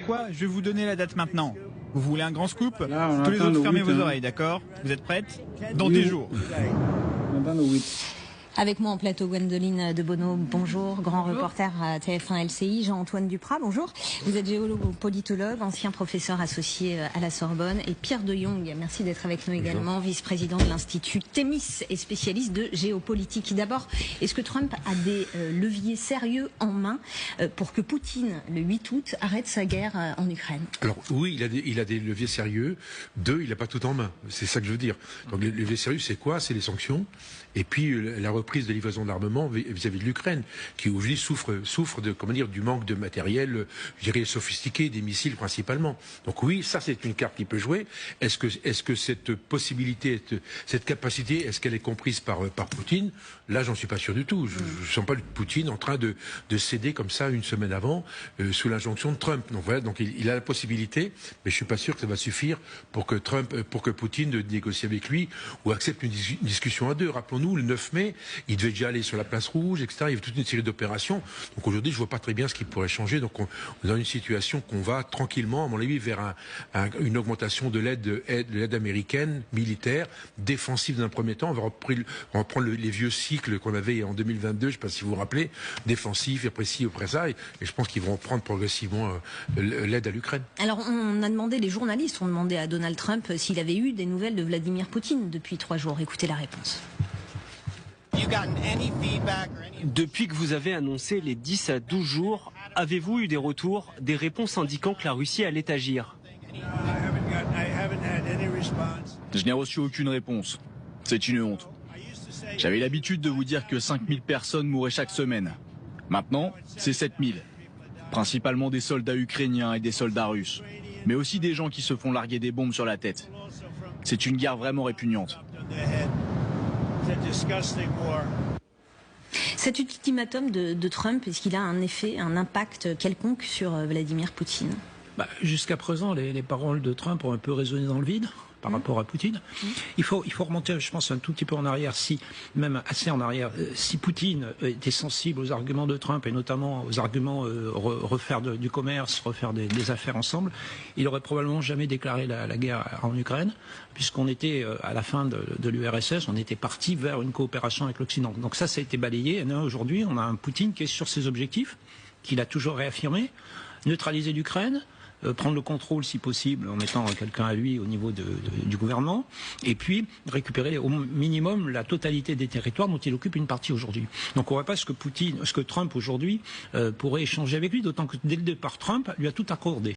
quoi? Je vais vous donner la date maintenant. Vous voulez un grand scoop? Là, Tous les autres, fermez 8, vos oreilles, d'accord? Vous êtes prêtes? Dans 10 jours. On attend le 8. Avec moi en plateau, Gwendoline de Bono, bonjour, grand reporter à TF1 LCI, Jean-Antoine Duprat, bonjour. Vous êtes géologue, politologue, ancien professeur associé à la Sorbonne, et Pierre de Jong, merci d'être avec nous également, vice-président de l'Institut Thémis et spécialiste de géopolitique. D'abord, est-ce que Trump a des leviers sérieux en main pour que Poutine, le 8 août, arrête sa guerre en Ukraine? Alors oui, il a des leviers sérieux. Deux, il n'a pas tout en main. C'est ça que je veux dire. Donc les leviers sérieux, c'est quoi? C'est les sanctions. Et puis la reprise de livraison d'armement vis-à-vis de l'Ukraine, qui aujourd'hui souffre de, comment dire, du manque de matériel, je dirais, sophistiqué, des missiles principalement. Donc oui, ça c'est une carte qui peut jouer. Est-ce que cette possibilité, cette capacité, est-ce qu'elle est comprise par Poutine? Là, j'en suis pas sûr du tout. Je ne sens pas Poutine en train de céder comme ça une semaine avant, sous l'injonction de Trump. Donc voilà, donc il a la possibilité, mais je suis pas sûr que ça va suffire pour que Poutine négocie avec lui ou accepte une discussion à deux. Rappelons-nous, le 9 mai, il devait déjà aller sur la place rouge, etc. Il y avait toute une série d'opérations. Donc aujourd'hui, je vois pas très bien ce qui pourrait changer. Donc on est dans une situation qu'on va tranquillement, à mon avis, vers une augmentation de l'aide américaine, militaire, défensive dans un premier temps. On va reprendre les vieux cycles qu'on avait en 2022, je ne sais pas si vous vous rappelez, défensif, répressif, après ça. Et je pense qu'ils vont reprendre progressivement l'aide à l'Ukraine. Alors on a demandé, les journalistes ont demandé à Donald Trump s'il avait eu des nouvelles de Vladimir Poutine depuis 3 jours. Écoutez la réponse. Depuis que vous avez annoncé les 10 à 12 jours, avez-vous eu des retours, des réponses indiquant que la Russie allait agir? Je n'ai reçu aucune réponse. C'est une honte. J'avais l'habitude de vous dire que 5000 personnes mouraient chaque semaine. Maintenant, c'est 7000. Principalement des soldats ukrainiens et des soldats russes. Mais aussi des gens qui se font larguer des bombes sur la tête. C'est une guerre vraiment répugnante. Cet ultimatum de Trump, est-ce qu'il a un impact quelconque sur Vladimir Poutine? Jusqu'à présent, les paroles de Trump ont un peu résonné dans le vide par rapport à Poutine. Il faut remonter, je pense, un tout petit peu en arrière, même assez en arrière. Si Poutine était sensible aux arguments de Trump, et notamment aux arguments refaire du commerce, refaire des affaires ensemble, il aurait probablement jamais déclaré la guerre en Ukraine, puisqu'on était à la fin de l'URSS, on était parti vers une coopération avec l'Occident. Donc ça a été balayé. Et aujourd'hui, on a un Poutine qui est sur ses objectifs, qu'il a toujours réaffirmé, neutraliser l'Ukraine, prendre le contrôle si possible en mettant quelqu'un à lui au niveau du gouvernement, et puis récupérer au minimum la totalité des territoires dont il occupe une partie aujourd'hui. Donc on ne voit pas ce que Trump aujourd'hui pourrait échanger avec lui, d'autant que dès le départ Trump lui a tout accordé.